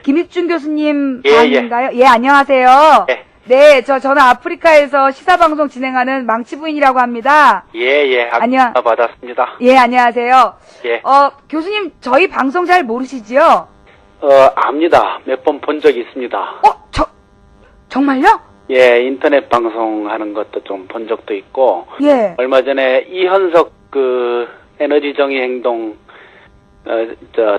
김익준 교수님 예, 방인가요? 예, 안녕하세요. 예. 네, 저는 아프리카에서 시사방송 진행하는 망치부인이라고 합니다. 예. 안녕. 받았습니다. 예, 안녕하세요. 예. 교수님, 저희 방송 잘 모르시지요? 압니다. 몇 번 본 적이 있습니다. 정말요? 예, 인터넷 방송하는 것도 좀 본 적도 있고, 예. 얼마 전에 이현석 에너지 정의 행동,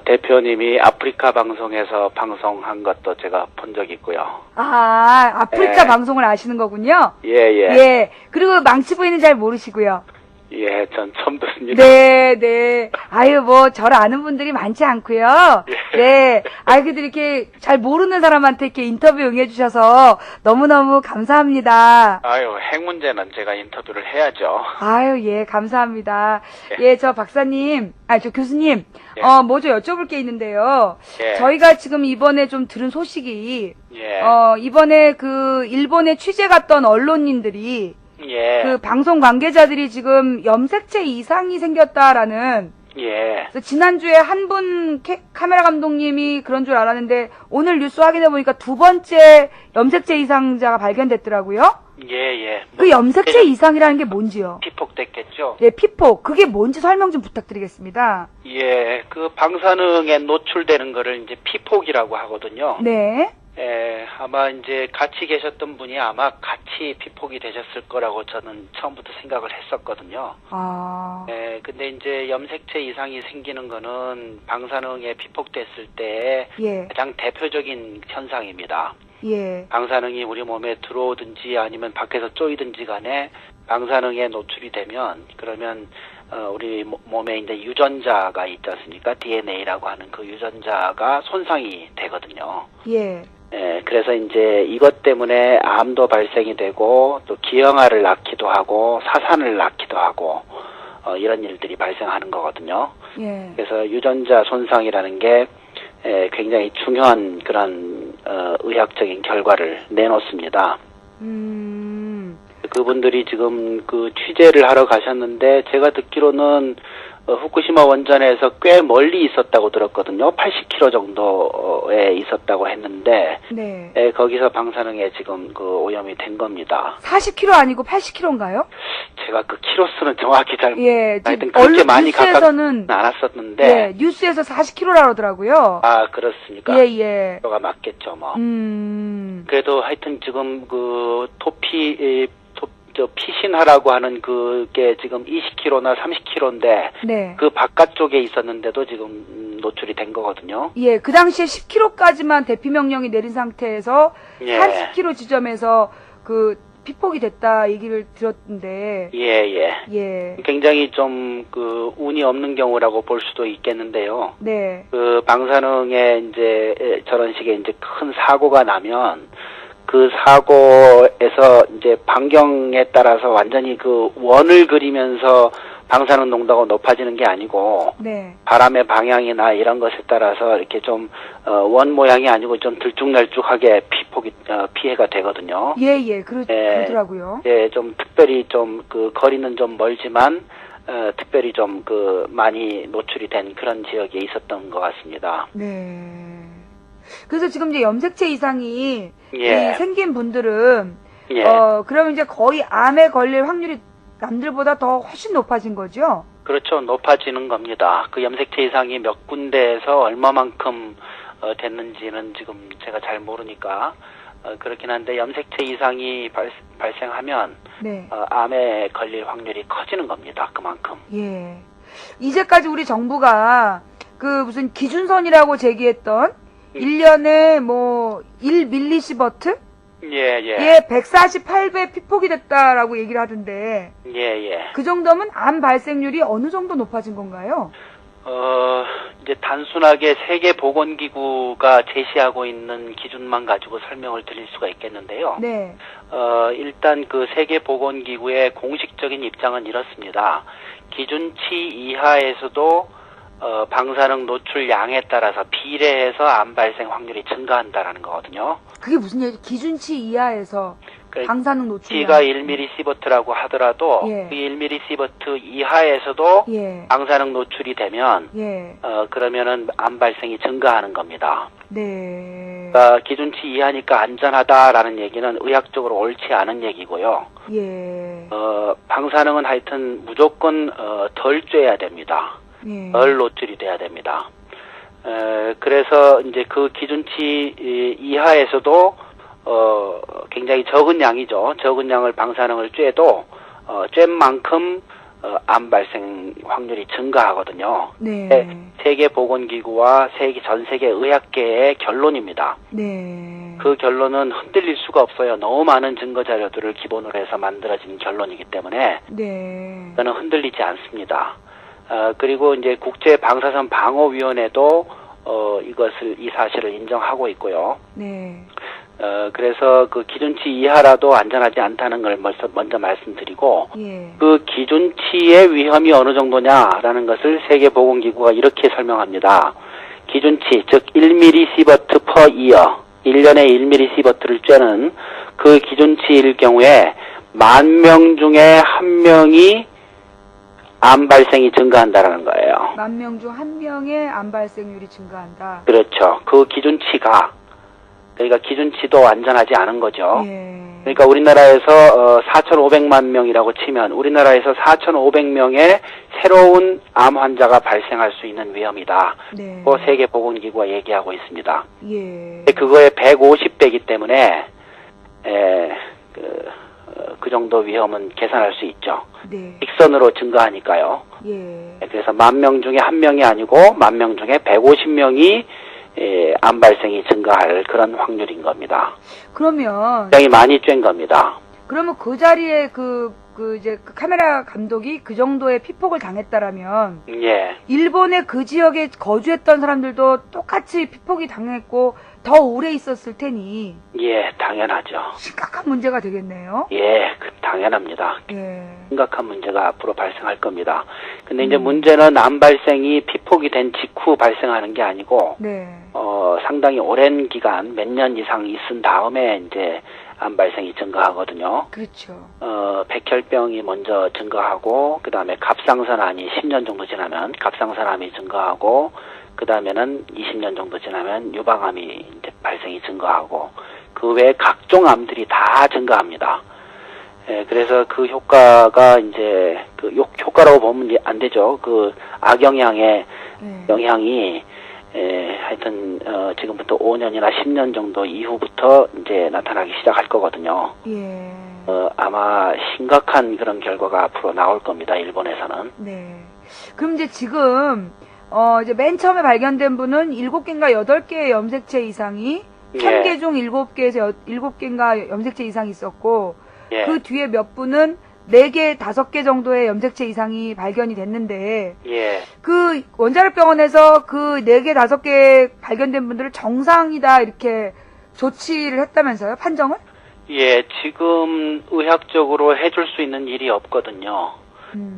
대표님이 아프리카 방송에서 방송한 것도 제가 본 적이 있고요. 아프리카 예. 방송을 아시는 거군요? 예. 예. 그리고 망치부인은 잘 모르시고요. 예, 전 처음 듣습니다. 네. 아유, 저를 아는 분들이 많지 않고요. 예. 네. 그래도 이렇게 잘 모르는 사람한테 이렇게 인터뷰 응해주셔서 너무너무 감사합니다. 아유, 핵 문제는 제가 인터뷰를 해야죠. 아유, 예, 감사합니다. 예. 예, 저 교수님, 예. 뭐 좀 여쭤볼 게 있는데요. 예. 저희가 지금 이번에 좀 들은 소식이, 예. 이번에 일본에 취재 갔던 언론인들이, 예. 방송 관계자들이 지금 염색체 이상이 생겼다라는, 예. 그래서 지난주에 한 분 카메라 감독님이 그런 줄 알았는데, 오늘 뉴스 확인해보니까 두 번째 염색체 이상자가 발견됐더라고요. 예. 그 염색체 이상이라는 게 뭔지요? 피폭됐겠죠? 예, 피폭. 그게 뭔지 설명 좀 부탁드리겠습니다. 예, 방사능에 노출되는 거를 이제 피폭이라고 하거든요. 네. 예, 아마 이제 같이 계셨던 분이 아마 같이 피폭이 되셨을 거라고 저는 처음부터 생각을 했었거든요. 예, 근데 이제 염색체 이상이 생기는 거는 방사능에 피폭됐을 때 예. 가장 대표적인 현상입니다. 예. 방사능이 우리 몸에 들어오든지 아니면 밖에서 쪼이든지 간에 방사능에 노출이 되면 그러면 우리 몸에 이제 유전자가 있지 않습니까? DNA라고 하는 그 유전자가 손상이 되거든요. 예. 예, 그래서 이제 이것 때문에 암도 발생이 되고 또 기형아를 낳기도 하고 사산을 낳기도 하고 이런 일들이 발생하는 거거든요. 예. 그래서 유전자 손상이라는 게 굉장히 중요한 그런 의학적인 결과를 내놓습니다. 그분들이 지금 취재를 하러 가셨는데 제가 듣기로는 후쿠시마 원전에서 꽤 멀리 있었다고 들었거든요. 80km 정도에 있었다고 했는데 네. 거기서 방사능에 지금 오염이 된 겁니다. 40km 아니고 80km인가요? 제가 키로수는 정확히 잘 예. 하여튼 그렇게 많이 뉴스에서는 않았었는데 예, 뉴스에서 40km라고 하더라고요. 그렇습니까? 예. 그거가 맞겠죠, 뭐. 그래도 하여튼 지금 피신하라고 하는 그게 지금 20km나 30km인데 네. 그 바깥쪽에 있었는데도 지금 노출이 된 거거든요. 예, 그 당시에 10km까지만 대피 명령이 내린 상태에서 예. 30km 지점에서 피폭이 됐다 얘기를 들었는데. 예. 굉장히 좀 운이 없는 경우라고 볼 수도 있겠는데요. 네. 방사능에 이제 저런 식의 이제 큰 사고가 나면 그 사고에서 이제 반경에 따라서 완전히 원을 그리면서 방사능 농도가 높아지는 게 아니고 네. 바람의 방향이나 이런 것에 따라서 이렇게 좀 원 모양이 아니고 좀 들쭉날쭉하게 피해가 되거든요. 예. 그러더라고요. 예, 좀 특별히 좀 거리는 좀 멀지만 특별히 좀 많이 노출이 된 그런 지역에 있었던 것 같습니다. 네. 그래서 지금 이제 염색체 이상이 예. 생긴 분들은 예. 그러면 이제 거의 암에 걸릴 확률이 남들보다 더 훨씬 높아진 거죠? 그렇죠. 높아지는 겁니다. 그 염색체 이상이 몇 군데에서 얼마만큼 됐는지는 지금 제가 잘 모르니까 그렇긴 한데 염색체 이상이 발생하면 네. 암에 걸릴 확률이 커지는 겁니다. 그만큼. 예. 이제까지 우리 정부가 무슨 기준선이라고 제기했던 1년에 1mSv? 예. 148배 피폭이 됐다라고 얘기를 하던데. 예. 그 정도면 암 발생률이 어느 정도 높아진 건가요? 이제 단순하게 세계보건기구가 제시하고 있는 기준만 가지고 설명을 드릴 수가 있겠는데요. 네. 일단 세계보건기구의 공식적인 입장은 이렇습니다. 기준치 이하에서도 방사능 노출량에 따라서 비례해서 암 발생 확률이 증가한다라는 거거든요. 그게 무슨 얘기? 기준치 이하에서. 방사능 노출량. G가 1mSv라고 하더라도 예. 그 1mSv 이하에서도 예. 방사능 노출이 되면 예. 그러면은 암 발생이 증가하는 겁니다. 네. 그러니까 기준치 이하니까 안전하다라는 얘기는 의학적으로 옳지 않은 얘기고요. 예. 방사능은 하여튼 무조건 덜 쬐야 됩니다. 예. 덜 노출이 돼야 됩니다. 그래서 이제 그 기준치 이하에서도 굉장히 적은 양이죠. 적은 양을 방사능을 쬐도 쬐 만큼 암 발생 확률이 증가하거든요. 네. 세계보건기구와 전 세계 의학계의 결론입니다. 네. 그 결론은 흔들릴 수가 없어요. 너무 많은 증거 자료들을 기본으로 해서 만들어진 결론이기 때문에 네. 저는 흔들리지 않습니다. 그리고 이제 국제 방사선 방어위원회도 이 사실을 인정하고 있고요. 네. 그래서 그 기준치 이하라도 안전하지 않다는 걸 먼저 말씀드리고, 예. 그 기준치의 위험이 어느 정도냐라는 것을 세계보건기구가 이렇게 설명합니다. 기준치, 즉 1mSv per year, 1년에 1mSv를 쬐는 그 기준치일 경우에 10,000명 중에 1명이 암 발생이 증가한다라는 거예요. 10,000명 중 1명의 암 발생률이 증가한다. 그렇죠. 그 기준치가, 그러니까 기준치도 안전하지 않은 거죠. 예. 그러니까 우리나라에서 4,500만 명이라고 치면 우리나라에서 4,500명의 새로운 암 환자가 발생할 수 있는 위험이다. 네. 그 세계보건기구가 얘기하고 있습니다. 예. 그거의 150배이기 때문에 그 정도 위험은 계산할 수 있죠. 네. 직선으로 증가하니까요. 예. 그래서 10,000명 중에 1명이 아니고 10,000명 중에 150명이 암 발생이 증가할 그런 확률인 겁니다. 그러면 굉장히 많이 쬐인 겁니다. 그러면 그 자리에 이제 그 카메라 감독이 그 정도의 피폭을 당했다라면 예. 일본의 그 지역에 거주했던 사람들도 똑같이 피폭이 당했고 더 오래 있었을 테니 예, 당연하죠. 심각한 문제가 되겠네요. 예, 당연합니다. 예. 심각한 문제가 앞으로 발생할 겁니다. 근데 이제 문제는 암 발생이 피폭이 된 직후 발생하는 게 아니고, 네. 상당히 오랜 기간, 몇 년 이상 있은 다음에 이제 암 발생이 증가하거든요. 그렇죠. 백혈병이 먼저 증가하고, 그 다음에 갑상선암이 10년 정도 지나면 갑상선암이 증가하고, 그 다음에는 20년 정도 지나면 유방암이 이제 발생이 증가하고, 그 외에 각종 암들이 다 증가합니다. 그래서 그 효과가 이제 효과라고 보면 안 되죠. 그 악영향의 네. 영향이 하여튼 지금부터 5년이나 10년 정도 이후부터 이제 나타나기 시작할 거거든요. 예. 아마 심각한 그런 결과가 앞으로 나올 겁니다. 일본에서는. 네. 그럼 이제 지금 이제 맨 처음에 발견된 분은 7개인가 8개의 염색체 이상이 예. 1000개 중 7개에서 7개인가 염색체 이상이 있었고 예. 그 뒤에 몇 분은 4개, 5개 정도의 염색체 이상이 발견이 됐는데 예. 그 원자력병원에서 그 4개, 5개 발견된 분들을 정상이다 이렇게 조치를 했다면서요? 판정을? 예, 지금 의학적으로 해줄 수 있는 일이 없거든요.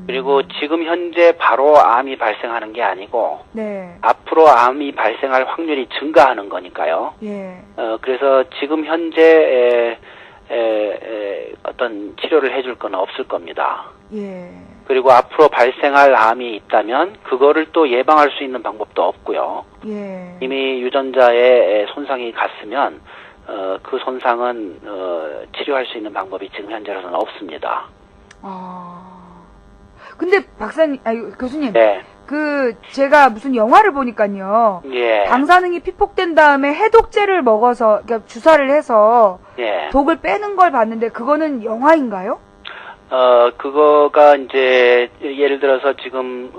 그리고 지금 현재 바로 암이 발생하는 게 아니고 네. 앞으로 암이 발생할 확률이 증가하는 거니까요. 예. 그래서 지금 현재 어떤 치료를 해줄 건 없을 겁니다. 예. 그리고 앞으로 발생할 암이 있다면 그거를 또 예방할 수 있는 방법도 없고요. 예. 이미 유전자에 손상이 갔으면 그 손상은 치료할 수 있는 방법이 지금 현재로서는 없습니다. 근데 교수님. 네. 제가 무슨 영화를 보니까요. 예. 방사능이 피폭된 다음에 해독제를 먹어서, 그러니까 주사를 해서 예. 독을 빼는 걸 봤는데 그거는 영화인가요? 그거가 이제 예를 들어서 지금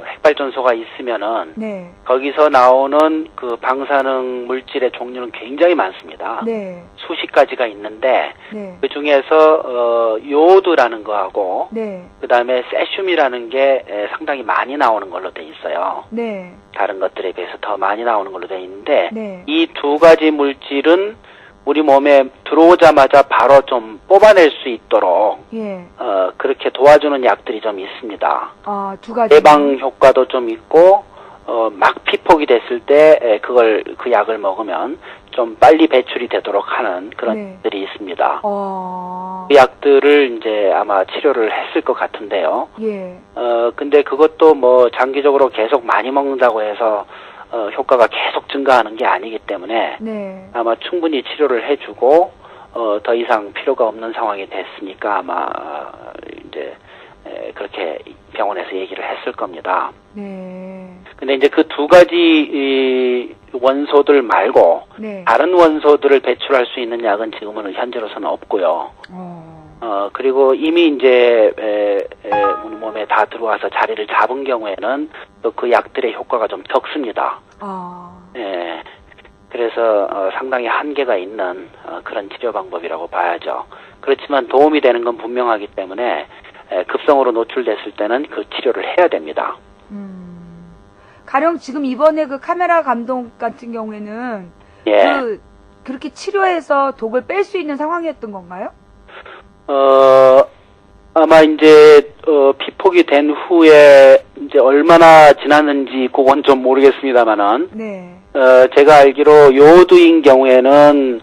핵발전소가 있으면은 네. 거기서 나오는 그 방사능 물질의 종류는 굉장히 많습니다. 네. 수십 가지가 있는데 네. 그 중에서 요오드라는 거하고 네. 그다음에 세슘이라는 게 상당히 많이 나오는 걸로 돼 있어요. 네. 다른 것들에 비해서 더 많이 나오는 걸로 돼 있는데 네. 이 두 가지 물질은 우리 몸에 들어오자마자 바로 좀 뽑아낼 수 있도록 예. 그렇게 도와주는 약들이 좀 있습니다. 두 가지. 예방 효과도 좀 있고 막 피폭이 됐을 때 그 약을 먹으면 좀 빨리 배출이 되도록 하는 그런 네. 약들이 있습니다. 어. 그 약들을 이제 아마 치료를 했을 것 같은데요. 예. 근데 그것도 뭐 장기적으로 계속 많이 먹는다고 해서 효과가 계속 증가하는 게 아니기 때문에 네. 아마 충분히 치료를 해주고 더 이상 필요가 없는 상황이 됐으니까 아마 이제 그렇게 병원에서 얘기를 했을 겁니다. 네. 근데 이제 그 두 가지 이 원소들 말고 네. 다른 원소들을 배출할 수 있는 약은 지금은 현재로서는 없고요. 그리고 이미 이제 우리 몸에 다 들어와서 자리를 잡은 경우에는 또 그 약들의 효과가 좀 적습니다. 예. 그래서 상당히 한계가 있는 그런 치료 방법이라고 봐야죠. 그렇지만 도움이 되는 건 분명하기 때문에 급성으로 노출됐을 때는 그 치료를 해야 됩니다. 가령 지금 이번에 그 카메라 감독 같은 경우에는 예. 그렇게 치료해서 독을 뺄 수 있는 상황이었던 건가요? 아마 이제 피폭이 된 후에 이제 얼마나 지났는지 그건 좀 모르겠습니다만은 네. 제가 알기로 요오드인 경우에는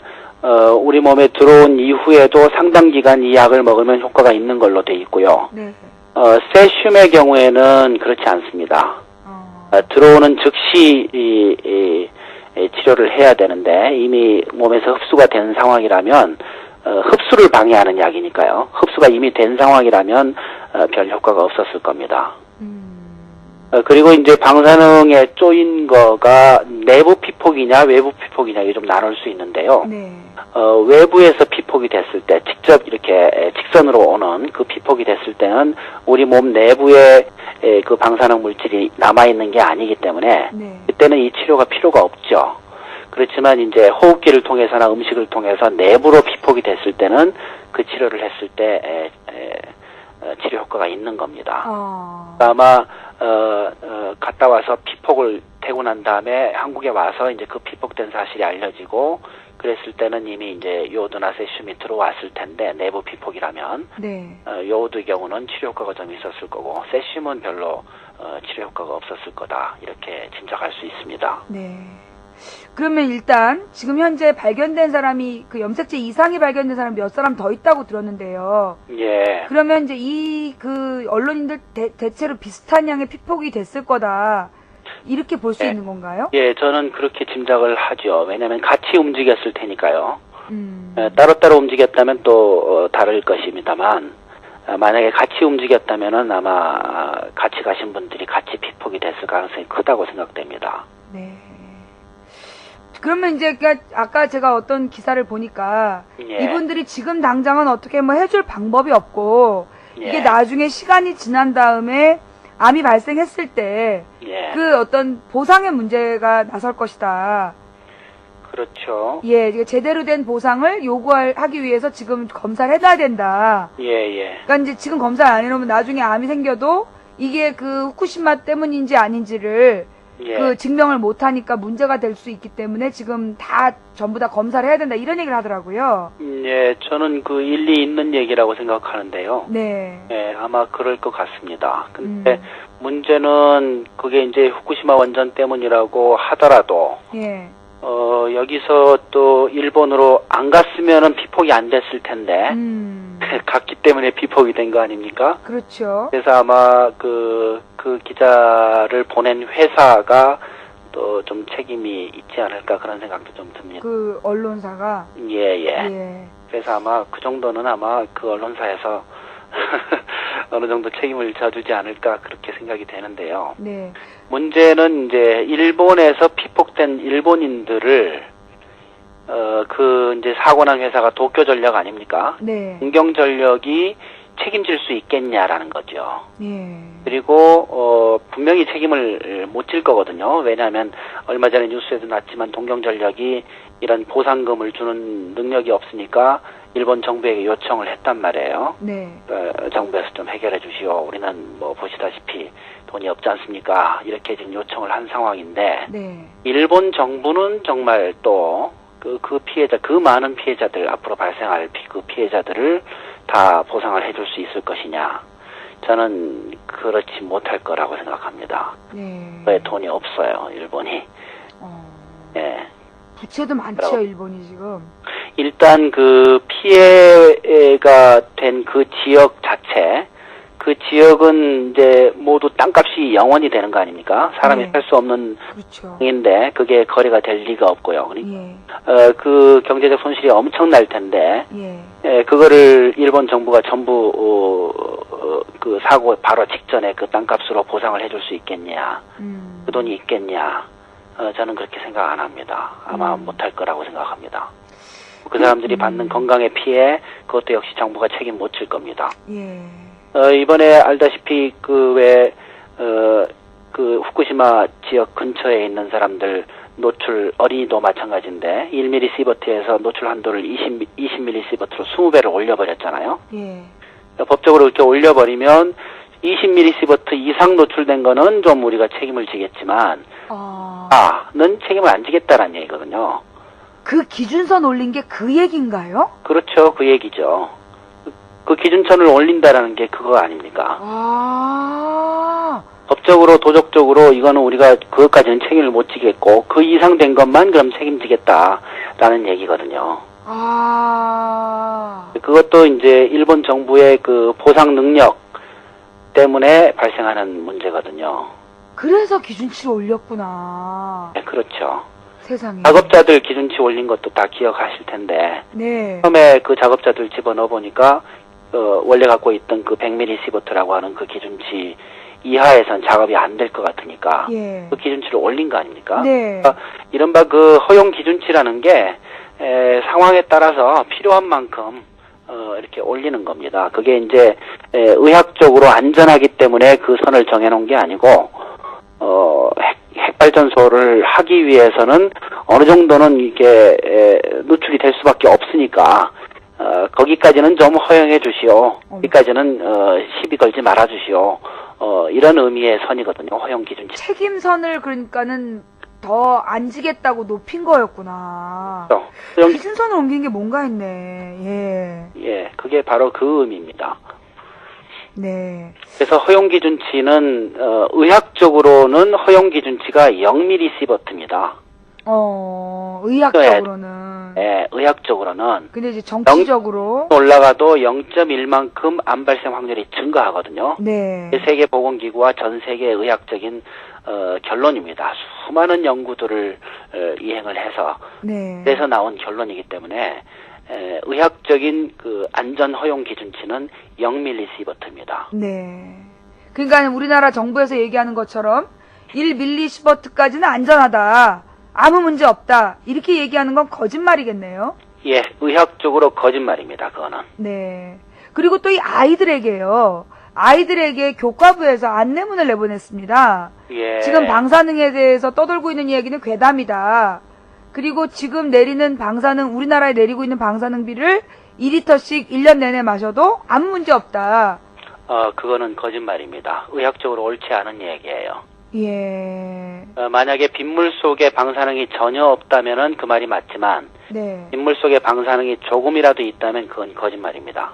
우리 몸에 들어온 이후에도 상당 기간 이 약을 먹으면 효과가 있는 걸로 돼 있고요. 네. 세슘의 경우에는 그렇지 않습니다. 들어오는 즉시 치료를 해야 되는데 이미 몸에서 흡수가 된 상황이라면 흡수를 방해하는 약이니까요. 흡수가 이미 된 상황이라면 별 효과가 없었을 겁니다. 그리고 이제 방사능에 쪼인 거가 내부 피폭이냐 외부 피폭이냐 이게 좀 나눌 수 있는데요. 네. 외부에서 피폭이 됐을 때 직접 이렇게 직선으로 오는 그 피폭이 됐을 때는 우리 몸 내부에 그 방사능 물질이 남아있는 게 아니기 때문에 네. 그때는 이 치료가 필요가 없죠. 그렇지만 이제 호흡기를 통해서나 음식을 통해서 내부로 피폭이 됐을 때는 그 치료를 했을 때 치료 효과가 있는 겁니다. 아마 갔다 와서 피폭을 되고 난 다음에 한국에 와서 이제 그 피폭된 사실이 알려지고 그랬을 때는 이미 이제 요오드나 세슘이 들어왔을 텐데 내부 피폭이라면 네. 요오드 경우는 치료 효과가 좀 있었을 거고 세슘은 별로 치료 효과가 없었을 거다 이렇게 짐작할 수 있습니다. 네. 그러면 일단 지금 현재 발견된 사람이 그 염색체 이상이 발견된 사람 몇 사람 더 있다고 들었는데요. 예. 그러면 이제 그 언론인들 대체로 비슷한 양의 피폭이 됐을 거다. 이렇게 볼 수 있는 건가요? 예, 저는 그렇게 짐작을 하죠. 왜냐하면 같이 움직였을 테니까요. 따로따로 움직였다면 또 다를 것입니다만 만약에 같이 움직였다면은 아마 같이 가신 분들이 같이 피폭이 됐을 가능성이 크다고 생각됩니다. 네. 그러면 이제 아까 제가 어떤 기사를 보니까 예. 이분들이 지금 당장은 어떻게 뭐 해줄 방법이 없고 예. 이게 나중에 시간이 지난 다음에 암이 발생했을 때 그 예. 어떤 보상의 문제가 나설 것이다. 그렇죠. 예, 이게 제대로 된 보상을 요구하기 위해서 지금 검사를 해놔야 된다. 예, 예. 그러니까 이제 지금 검사를 안 해놓으면 나중에 암이 생겨도 이게 그 후쿠시마 때문인지 아닌지를 예. 그 증명을 못하니까 문제가 될 수 있기 때문에 지금 전부 다 검사를 해야 된다 이런 얘기를 하더라고요. 예, 저는 그 일리 있는 얘기라고 생각하는데요. 네. 예, 아마 그럴 것 같습니다. 근데 문제는 그게 이제 후쿠시마 원전 때문이라고 하더라도 예. 여기서 또 일본으로 안 갔으면은 피폭이 안 됐을 텐데 갔기 때문에 피폭이 된 거 아닙니까? 그렇죠. 그래서 아마 그 기자를 보낸 회사가 또 좀 책임이 있지 않을까 그런 생각도 좀 듭니다. 그 언론사가. 예. 예. 그래서 아마 그 정도는 아마 그 언론사에서 어느 정도 책임을 져주지 않을까 그렇게 생각이 되는데요. 네. 문제는 이제 일본에서 피폭된 일본인들을 이제 사고 난 회사가 도쿄전력 아닙니까? 네. 동경전력이 책임질 수 있겠냐라는 거죠. 예. 그리고 분명히 책임을 못 질 거거든요. 왜냐하면 얼마 전에 뉴스에도 났지만 동경전력이 이런 보상금을 주는 능력이 없으니까 일본 정부에게 요청을 했단 말이에요. 네. 정부에서 좀 해결해 주시오. 우리는 뭐 보시다시피 돈이 없지 않습니까? 이렇게 지금 요청을 한 상황인데 네. 일본 정부는 정말 또 그 피해자, 그 많은 피해자들 앞으로 발생할 그 피해자들을 다 보상을 해줄 수 있을 것이냐. 저는 그렇지 못할 거라고 생각합니다. 네. 왜 돈이 없어요, 일본이. 예. 부채도 많죠, 일본이 지금. 일단 그 피해가 된 그 지역 자체, 그 지역은 이제 모두 땅값이 0원이 되는 거 아닙니까? 사람이 네. 살 수 없는 그렇죠. 인데 그게 거래가 될 리가 없고요. 예. 그 경제적 손실이 엄청날 텐데, 예. 그거를 일본 정부가 전부 그 사고 바로 직전에 그 땅값으로 보상을 해줄 수 있겠냐? 그 돈이 있겠냐? 저는 그렇게 생각 안 합니다. 아마 못할 거라고 생각합니다. 그 사람들이 받는 건강의 피해, 그것도 역시 정부가 책임 못 질 겁니다. 예. 이번에 알다시피 그 후쿠시마 지역 근처에 있는 사람들 노출, 어린이도 마찬가지인데 1mS에서 노출 한도를 20mS로 20배를 올려버렸잖아요. 예. 법적으로 이렇게 올려버리면 20mS 이상 노출된 거는 좀 우리가 책임을 지겠지만 는 책임을 안 지겠다라는 얘기거든요. 그 기준선 올린 게 그 얘기인가요? 그렇죠. 그 얘기죠. 그 기준선을 올린다라는 게 그거 아닙니까? 법적으로 도적적으로 이거는 우리가 그것까지는 책임을 못 지겠고 그 이상 된 것만 그럼 책임지겠다라는 얘기거든요. 그것도 이제 일본 정부의 그 보상 능력 때문에 발생하는 문제거든요. 그래서 기준치를 올렸구나. 네, 그렇죠. 세상에. 작업자들 기준치 올린 것도 다 기억하실 텐데 네. 처음에 그 작업자들 집어넣어 보니까 원래 갖고 있던 그 100mS라고 하는 그 기준치 이하에선 작업이 안 될 것 같으니까 예. 그 기준치를 올린 거 아닙니까? 네. 이른바 그 허용 기준치라는 게 상황에 따라서 필요한 만큼 이렇게 올리는 겁니다. 그게 이제 의학적으로 안전하기 때문에 그 선을 정해놓은 게 아니고 핵발전소를 하기 위해서는 어느 정도는 이게 노출이 될 수밖에 없으니까 거기까지는 좀 허용해 주시오. 거기까지는 시비 걸지 말아 주시오. 이런 의미의 선이거든요. 허용 기준치. 책임선을 그러니까는 더 안 지겠다고 높인 거였구나. 그렇죠. 기준선을 옮긴 게 뭔가 했네. 예. 예, 그게 바로 그 의미입니다. 네. 그래서 허용 기준치는 의학적으로는 허용 기준치가 0mS입니다. 의학적으로는. 네, 의학적으로는. 근데 이제 정치적으로 올라가도 0.1만큼 암 발생 확률이 증가하거든요. 네. 세계보건기구와 전 세계 의학적인 결론입니다. 수많은 연구들을 이행을 해서 네. 그래서 나온 결론이기 때문에 의학적인 그 안전 허용 기준치는 0mS입니다. 네. 그러니까 우리나라 정부에서 얘기하는 것처럼 1mS까지는 안전하다. 아무 문제 없다. 이렇게 얘기하는 건 거짓말이겠네요. 예, 의학적으로 거짓말입니다. 그거는. 네. 그리고 또 이 아이들에게요. 아이들에게 교과부에서 안내문을 내보냈습니다. 예. 지금 방사능에 대해서 떠돌고 있는 이야기는 괴담이다. 그리고 지금 내리는 방사능, 우리나라에 내리고 있는 방사능비를 2리터씩 1년 내내 마셔도 아무 문제 없다. 그거는 거짓말입니다. 의학적으로 옳지 않은 얘기예요. 예. 만약에 빗물 속에 방사능이 전혀 없다면은 그 말이 맞지만, 네. 빗물 속에 방사능이 조금이라도 있다면 그건 거짓말입니다.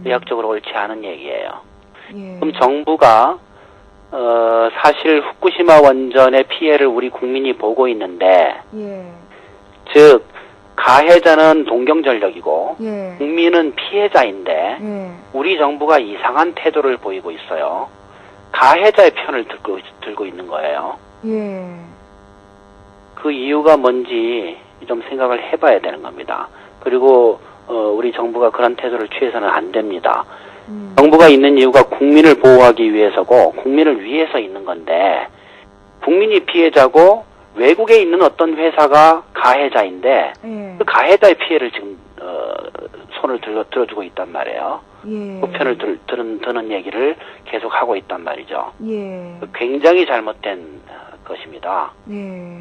의학적으로 옳지 않은 얘기예요. 예. 그럼 정부가 사실 후쿠시마 원전의 피해를 우리 국민이 보고 있는데, 예. 즉 가해자는 동경전력이고 예. 국민은 피해자인데 예. 우리 정부가 이상한 태도를 보이고 있어요. 가해자의 편을 들고 있는 거예요. 예. 그 이유가 뭔지 좀 생각을 해봐야 되는 겁니다. 그리고 우리 정부가 그런 태도를 취해서는 안 됩니다. 정부가 있는 이유가 국민을 보호하기 위해서고 국민을 위해서 있는 건데 국민이 피해자고 외국에 있는 어떤 회사가 가해자인데 예. 그 가해자의 피해를 지금 손을 들어주고 있단 말이에요. 예. 그 편을 드는 얘기를 계속 하고 있단 말이죠. 예. 굉장히 잘못된 것입니다. 네.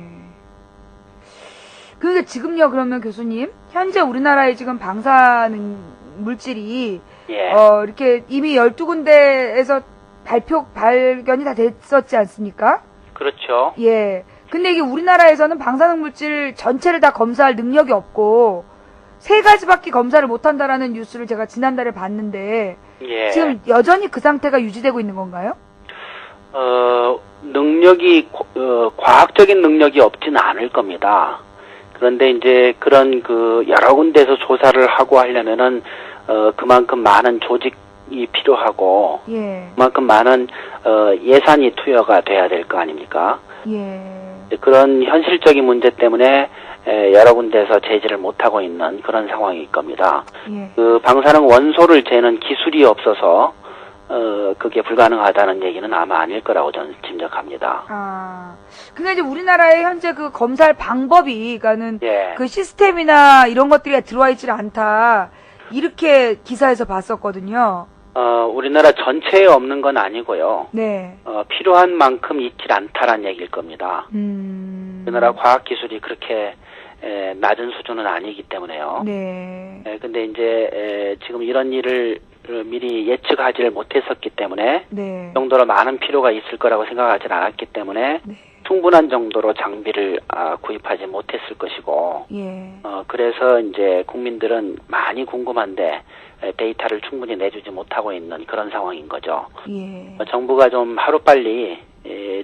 그러니까 지금요, 그러면 교수님, 현재 우리나라에 지금 방사능 물질이, 예. 이렇게 이미 12군데에서 발견이 다 됐었지 않습니까? 그렇죠. 예. 근데 이게 우리나라에서는 방사능 물질 전체를 다 검사할 능력이 없고, 3가지밖에 검사를 못한다라는 뉴스를 제가 지난달에 봤는데, 예. 지금 여전히 그 상태가 유지되고 있는 건가요? 능력이, 과학적인 능력이 없지는 않을 겁니다. 그런데 이제 그런 여러 군데서 조사를 하고 하려면은, 그만큼 많은 조직이 필요하고, 예. 그만큼 많은, 예산이 투여가 돼야 될 거 아닙니까? 예. 그런 현실적인 문제 때문에, 여러 군데서 제지를 못하고 있는 그런 상황일 겁니다. 예. 방사능 원소를 재는 기술이 없어서, 그게 불가능하다는 얘기는 아마 아닐 거라고 저는 짐작합니다. 그러니까 이제 우리나라의 현재 그 검사할 방법이, 그러니까는 예. 그 시스템이나 이런 것들이 들어와 있질 않다. 이렇게 기사에서 봤었거든요. 우리나라 전체에 없는 건 아니고요. 네. 필요한 만큼 있질 않다라는 얘기일 겁니다. 우리나라 과학기술이 그렇게 낮은 수준은 아니기 때문에요. 네. 근데 이제 지금 이런 일을 미리 예측하지를 못했었기 때문에 네. 이 정도로 많은 필요가 있을 거라고 생각하지 않았기 때문에 네. 충분한 정도로 장비를 구입하지 못했을 것이고 예. 그래서 이제 국민들은 많이 궁금한데 데이터를 충분히 내주지 못하고 있는 그런 상황인 거죠. 예. 정부가 좀 하루빨리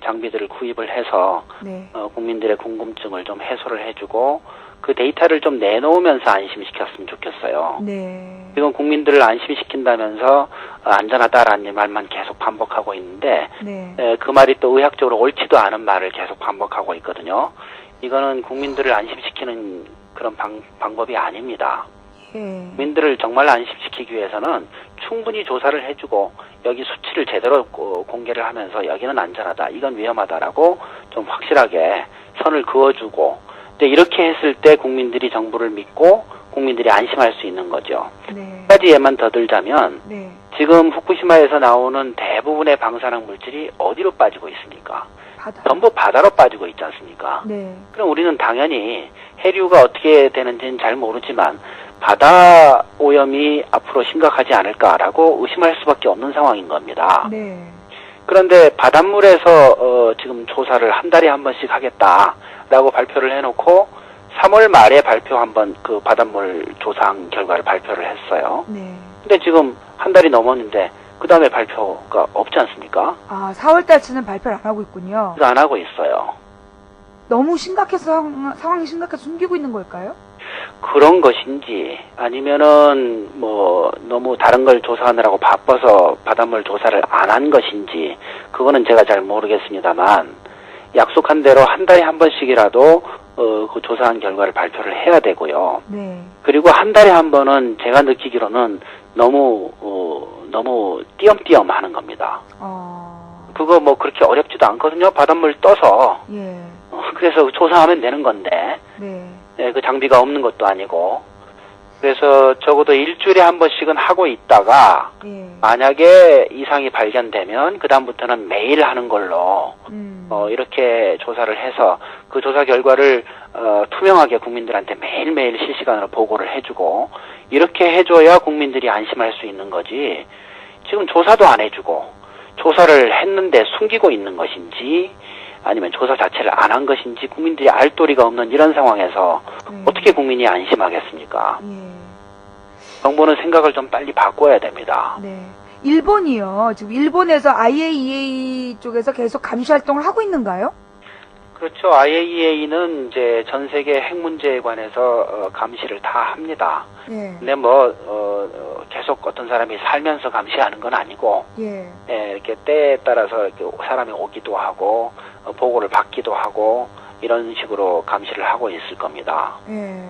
장비들을 구입을 해서 네. 국민들의 궁금증을 좀 해소를 해주고 그 데이터를 좀 내놓으면서 안심시켰으면 좋겠어요. 네. 지금 국민들을 안심시킨다면서 안전하다라는 말만 계속 반복하고 있는데 네. 그 말이 또 의학적으로 옳지도 않은 말을 계속 반복하고 있거든요. 이거는 국민들을 안심시키는 그런 방법이 아닙니다. 예. 국민들을 정말 안심시키기 위해서는 충분히 조사를 해주고 여기 수치를 제대로 공개를 하면서 여기는 안전하다, 이건 위험하다라고 좀 확실하게 선을 그어주고 이렇게 했을 때 국민들이 정부를 믿고 국민들이 안심할 수 있는 거죠. 네. 한 가지 예만 더 들자면 네. 지금 후쿠시마에서 나오는 대부분의 방사능 물질이 어디로 빠지고 있습니까? 바다. 전부 바다로 빠지고 있지 않습니까? 네. 그럼 우리는 당연히 해류가 어떻게 되는지는 잘 모르지만 바다 오염이 앞으로 심각하지 않을까라고 의심할 수밖에 없는 상황인 겁니다. 네. 그런데 바닷물에서 지금 조사를 한 달에 한 번씩 하겠다라고 발표를 해놓고 3월 말에 발표 한번 그 바닷물 조사한 결과를 발표를 했어요. 네. 근데 지금 한 달이 넘었는데 그 다음에 발표가 없지 않습니까? 4월 달치는 발표를 안 하고 있군요. 안 하고 있어요. 너무 심각해서 상황이 심각해서 숨기고 있는 걸까요? 그런 것인지 아니면은 뭐 너무 다른 걸 조사하느라고 바빠서 바닷물 조사를 안 한 것인지 그거는 제가 잘 모르겠습니다만 약속한 대로 한 달에 한 번씩이라도 그 조사한 결과를 발표를 해야 되고요. 네. 그리고 한 달에 한 번은 제가 느끼기로는 너무 띄엄띄엄 하는 겁니다. 그거 뭐 그렇게 어렵지도 않거든요. 바닷물 떠서 예. 그래서 조사하면 되는 건데 네. 그 장비가 없는 것도 아니고 그래서 적어도 일주일에 한 번씩은 하고 있다가 예. 만약에 이상이 발견되면 그 다음부터는 매일 하는 걸로 이렇게 조사를 해서 그 조사 결과를 투명하게 국민들한테 매일매일 실시간으로 보고를 해주고 이렇게 해줘야 국민들이 안심할 수 있는 거지. 지금 조사도 안 해주고 조사를 했는데 숨기고 있는 것인지 아니면 조사 자체를 안 한 것인지 국민들이 알 도리가 없는 이런 상황에서 어떻게 국민이 안심하겠습니까? 예. 정부는 생각을 좀 빨리 바꿔야 됩니다. 네. 일본이요. 지금 일본에서 IAEA 쪽에서 계속 감시 활동을 하고 있는가요? 그렇죠. IAEA는 이제 전 세계 핵 문제에 관해서 감시를 다 합니다. 예. 근데 뭐 계속 어떤 사람이 살면서 감시하는 건 아니고 예. 이렇게 때에 따라서 이렇게 사람이 오기도 하고 보고를 받기도 하고 이런 식으로 감시를 하고 있을 겁니다. 예.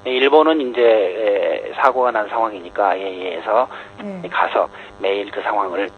일본은 이제 사고가 난 상황이니까 IAEA에서 예. 가서 매일 그 상황을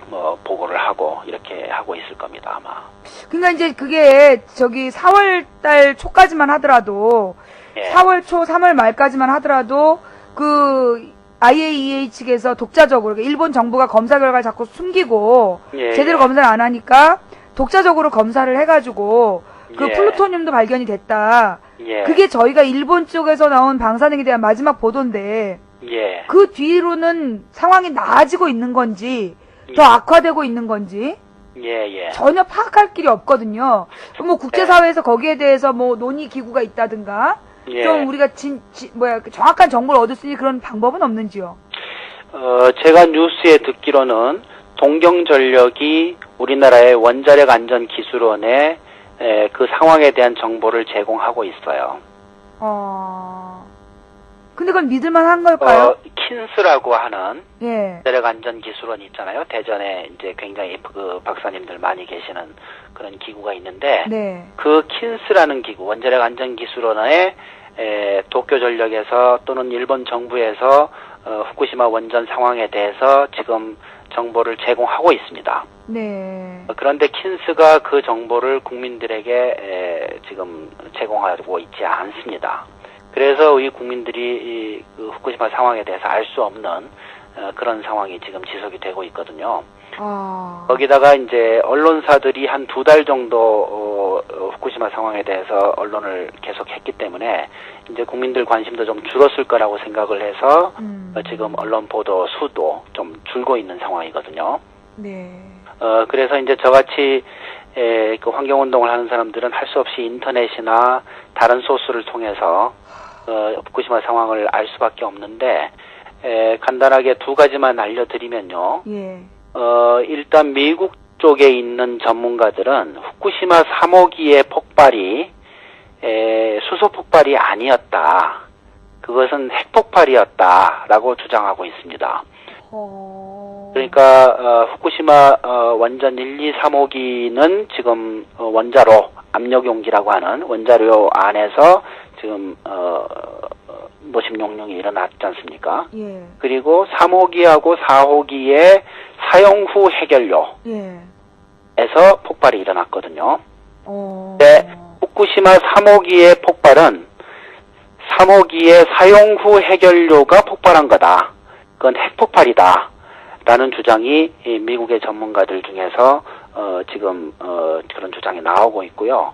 뭐 보고를 하고 이렇게 하고 있을 겁니다 아마. 그러니까 이제 그게 4월 달 초까지만 하더라도 예. 4월 초 3월 말까지만 하더라도 그 IAEA 측에서 독자적으로 그러니까 일본 정부가 검사 결과를 자꾸 숨기고 예, 제대로 예. 검사를 안 하니까 독자적으로 검사를 해가지고 그 예. 플루토늄도 발견이 됐다. 예. 그게 저희가 일본 쪽에서 나온 방사능에 대한 마지막 보도인데 예. 그 뒤로는 상황이 나아지고 있는 건지 더 악화되고 있는 건지 예, 예. 전혀 파악할 길이 없거든요. 뭐 국제사회에서 거기에 대해서 뭐 논의 기구가 있다든가 예. 좀 우리가 정확한 정보를 얻을 수 있는 그런 방법은 없는지요? 제가 뉴스에 듣기로는 동경전력이 우리나라의 원자력 안전 기술원에 그 상황에 대한 정보를 제공하고 있어요. 근데 그건 믿을만한 걸까요? 킨스라고 하는 예. 원자력 안전 기술원 있잖아요. 대전에 이제 굉장히 그 박사님들 많이 계시는 그런 기구가 있는데, 네. 그 킨스라는 기구, 원자력 안전 기술원에 도쿄전력에서 또는 일본 정부에서 후쿠시마 원전 상황에 대해서 지금 정보를 제공하고 있습니다. 네. 그런데 킨스가 그 정보를 국민들에게 지금 제공하고 있지 않습니다. 그래서 이 국민들이 그 후쿠시마 상황에 대해서 알 수 없는 그런 상황이 지금 지속이 되고 있거든요. 거기다가 이제 언론사들이 한 2달 정도 후쿠시마 상황에 대해서 언론을 계속 했기 때문에 이제 국민들 관심도 좀 줄었을 거라고 생각을 해서 지금 언론 보도 수도 좀 줄고 있는 상황이거든요. 네. 그래서 이제 저같이 그 환경운동을 하는 사람들은 할 수 없이 인터넷이나 다른 소스를 통해서 후쿠시마 상황을 알 수밖에 없는데, 간단하게 2가지만 알려드리면요. 예. 일단 미국 쪽에 있는 전문가들은 후쿠시마 3호기의 폭발이 수소 폭발이 아니었다. 그것은 핵폭발이었다라고 주장하고 있습니다. 그러니까 후쿠시마 원전 1, 2, 3호기는 지금 원자로 압력용기라고 하는 원자료 안에서 지금 노심용룡이 일어났지 않습니까? 예. 그리고 3호기하고 4호기의 사용 후 해결료에서 폭발이 일어났거든요. 네, 후쿠시마 3호기의 폭발은 3호기의 사용 후 해결료가 폭발한 거다. 그건 핵폭발이다. 라는 주장이 미국의 전문가들 중에서 지금 그런 주장이 나오고 있고요.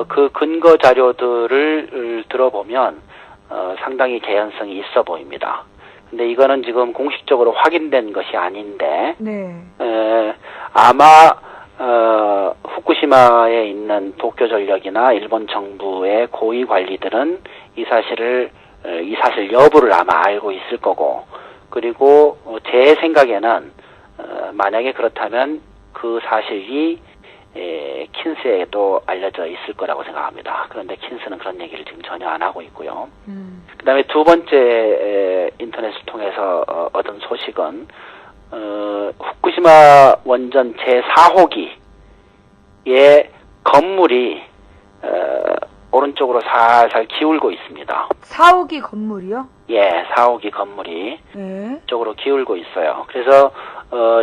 그 근거 자료들을 들어보면 상당히 개연성이 있어 보입니다. 근데 이거는 지금 공식적으로 확인된 것이 아닌데, 네. 아마 후쿠시마에 있는 도쿄전력이나 일본 정부의 고위 관리들은 이 사실 여부를 아마 알고 있을 거고, 그리고 제 생각에는 만약에 그렇다면 그 사실이 킨스에도 알려져 있을 거라고 생각합니다. 그런데 킨스는 그런 얘기를 지금 전혀 안 하고 있고요. 그 다음에 2번째 인터넷을 통해서 얻은 소식은 후쿠시마 원전 제4호기의 건물이 오른쪽으로 살살 기울고 있습니다. 4호기 건물이요? 예, 4호기 건물이 네. 쪽으로 기울고 있어요. 그래서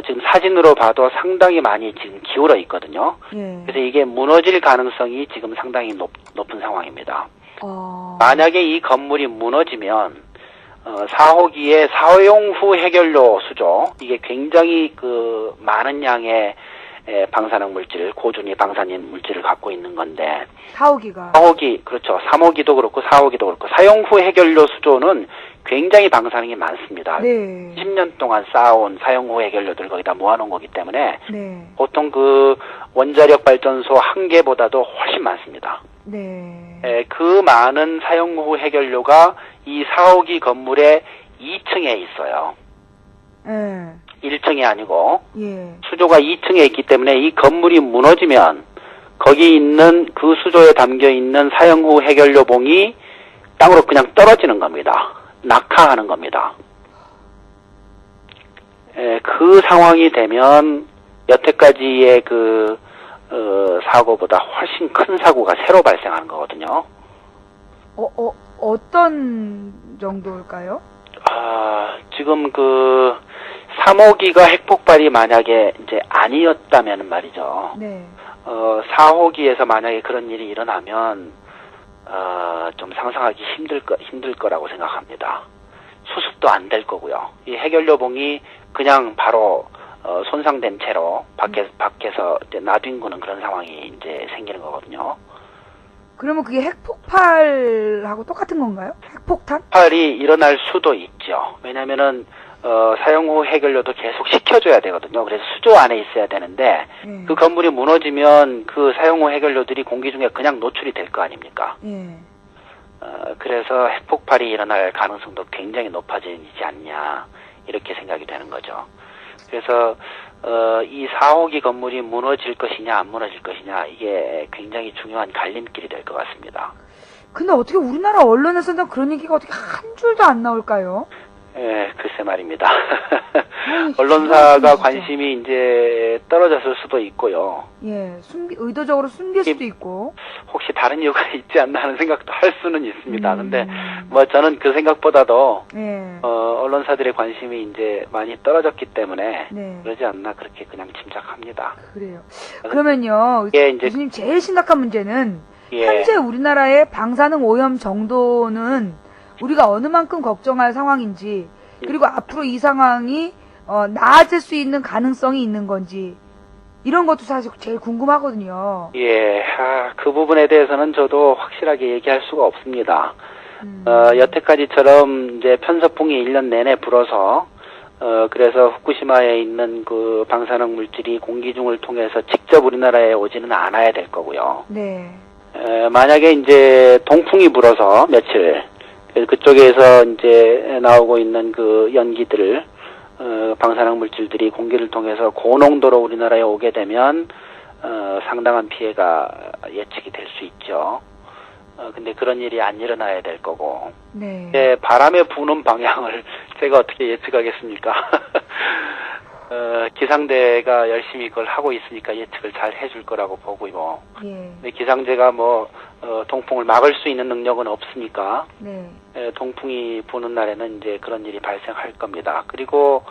지금 사진으로 봐도 상당히 많이 지금 기울어 있거든요. 예. 그래서 이게 무너질 가능성이 지금 상당히 높은 상황입니다. 만약에 이 건물이 무너지면 4호기의 사용 후 해결료 수조, 이게 굉장히 그 많은 양의 방사능 물질, 고준위 방사능 물질을 갖고 있는 건데, 4호기, 그렇죠. 3호기도 그렇고 4호기도 그렇고 사용 후 해결료 수조는 굉장히 방사능이 많습니다. 네. 10년 동안 쌓아온 사용 후 해결료들 거기다 모아놓은 거기 때문에 네. 보통 그 원자력 발전소 한 개보다도 훨씬 많습니다. 네. 그 많은 사용 후 해결료가 이 4호기 건물의 2층에 있어요. 1층이 아니고 예. 수조가 2층에 있기 때문에 이 건물이 무너지면 거기 있는 그 수조에 담겨 있는 사용 후 해결료 봉이 땅으로 그냥 떨어지는 겁니다. 낙하하는 겁니다. 그 상황이 되면 여태까지의 그 사고보다 훨씬 큰 사고가 새로 발생하는 거거든요. 어떤 정도일까요? 지금 그 3호기가 핵폭발이 만약에 이제 아니었다면 말이죠. 네. 4호기에서 만약에 그런 일이 일어나면 좀 상상하기 힘들 거라고 생각합니다. 수습도 안 될 거고요. 이 해결료 봉이 그냥 바로 손상된 채로 밖에서 이제 놔둔 그런 상황이 이제 생기는 거거든요. 그러면 그게 핵폭발하고 똑같은 건가요? 핵폭탄? 폭발이 일어날 수도 있죠. 왜냐면은 사용 후 해결료도 계속 식혀줘야 되거든요. 그래서 수조 안에 있어야 되는데 그 건물이 무너지면 그 사용 후 해결료들이 공기 중에 그냥 노출이 될 거 아닙니까? 그래서 핵폭발이 일어날 가능성도 굉장히 높아지지 않냐, 이렇게 생각이 되는 거죠. 그래서 이 4호기 건물이 무너질 것이냐 안 무너질 것이냐 이게 굉장히 중요한 갈림길이 될 것 같습니다. 근데 어떻게 우리나라 언론에서는 그런 얘기가 어떻게 한 줄도 안 나올까요? 예, 글쎄 말입니다. 언론사가 관심이 이제 떨어졌을 수도 있고요. 예, 의도적으로 숨길 수도 있고. 혹시 다른 이유가 있지 않나 하는 생각도 할 수는 있습니다. 근데 뭐 저는 그 생각보다도 예. 언론사들의 관심이 이제 많이 떨어졌기 때문에 네. 그러지 않나 그렇게 그냥 짐작합니다. 그래요. 그러면요, 예, 이제 교수님 제일 심각한 문제는 예. 현재 우리나라의 방사능 오염 정도는 우리가 어느 만큼 걱정할 상황인지, 그리고 앞으로 이 상황이 나아질 수 있는 가능성이 있는 건지, 이런 것도 사실 제일 궁금하거든요. 예, 그 부분에 대해서는 저도 확실하게 얘기할 수가 없습니다. 여태까지처럼 이제 편서풍이 1년 내내 불어서 그래서 후쿠시마에 있는 그 방사능 물질이 공기 중을 통해서 직접 우리나라에 오지는 않아야 될 거고요. 네. 만약에 이제 동풍이 불어서 며칠 그쪽에서 이제 나오고 있는 그 연기들, 방사능 물질들이 공기를 통해서 고농도로 우리나라에 오게 되면 상당한 피해가 예측이 될 수 있죠. 근데 그런 일이 안 일어나야 될 거고. 네. 바람의 부는 방향을 제가 어떻게 예측하겠습니까? 기상대가 열심히 그걸 하고 있으니까 예측을 잘 해줄 거라고 보고요. 예. 근데 기상대가 뭐 동풍을 막을 수 있는 능력은 없으니까 네. 동풍이 부는 날에는 이제 그런 일이 발생할 겁니다. 그리고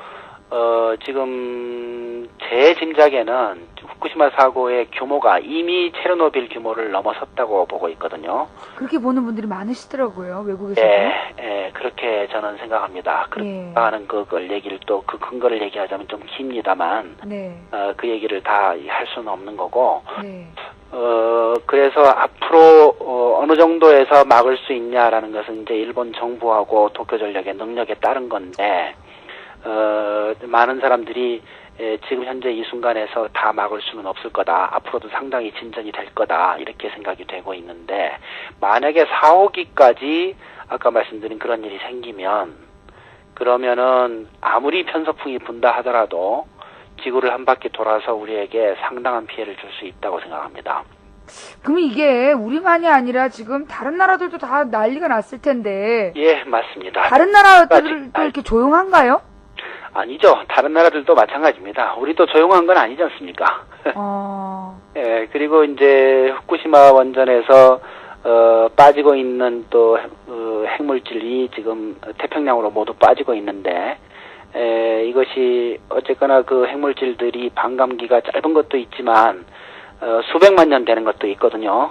지금 제 짐작에는 후쿠시마 사고의 규모가 이미 체르노빌 규모를 넘어섰다고 보고 있거든요. 그렇게 보는 분들이 많으시더라고요, 외국에서도. 예, 그렇게 저는 생각합니다. 그렇게 하는 그걸 얘기를 또 그 근거를 얘기하자면 좀 깁니다만, 네. 그 얘기를 다 할 수는 없는 거고, 네. 그래서 앞으로 어느 정도에서 막을 수 있냐라는 것은 이제 일본 정부하고 도쿄전력의 능력에 따른 건데, 많은 사람들이 지금 현재 이 순간에서 다 막을 수는 없을 거다. 앞으로도 상당히 진전이 될 거다. 이렇게 생각이 되고 있는데, 만약에 4호기까지 아까 말씀드린 그런 일이 생기면, 그러면은 아무리 편서풍이 분다 하더라도 지구를 한 바퀴 돌아서 우리에게 상당한 피해를 줄 수 있다고 생각합니다. 그럼 이게 우리만이 아니라 지금 다른 나라들도 다 난리가 났을 텐데. 예, 맞습니다. 다른 나라들도 이렇게 조용한가요? 아니죠. 다른 나라들도 마찬가지입니다. 우리도 조용한 건 아니지 않습니까? 예, 그리고 이제 후쿠시마 원전에서 빠지고 있는 또 핵물질이 지금 태평양으로 모두 빠지고 있는데 이것이 어쨌거나 그 핵물질들이 반감기가 짧은 것도 있지만 수백만 년 되는 것도 있거든요.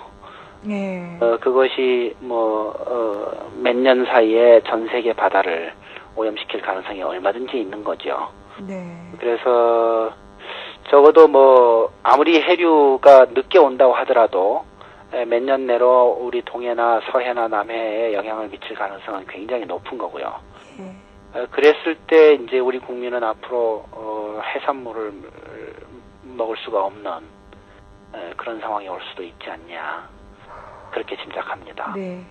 네. 그것이 몇 년 사이에 전 세계 바다를 오염시킬 가능성이 얼마든지 있는 거죠. 네. 그래서 적어도 아무리 해류가 늦게 온다고 하더라도 몇 년 내로 우리 동해나 서해나 남해에 영향을 미칠 가능성은 굉장히 높은 거고요. 그랬을 때 이제 우리 국민은 앞으로 해산물을 먹을 수가 없는 그런 상황이 올 수도 있지 않냐 그렇게 짐작합니다. 네.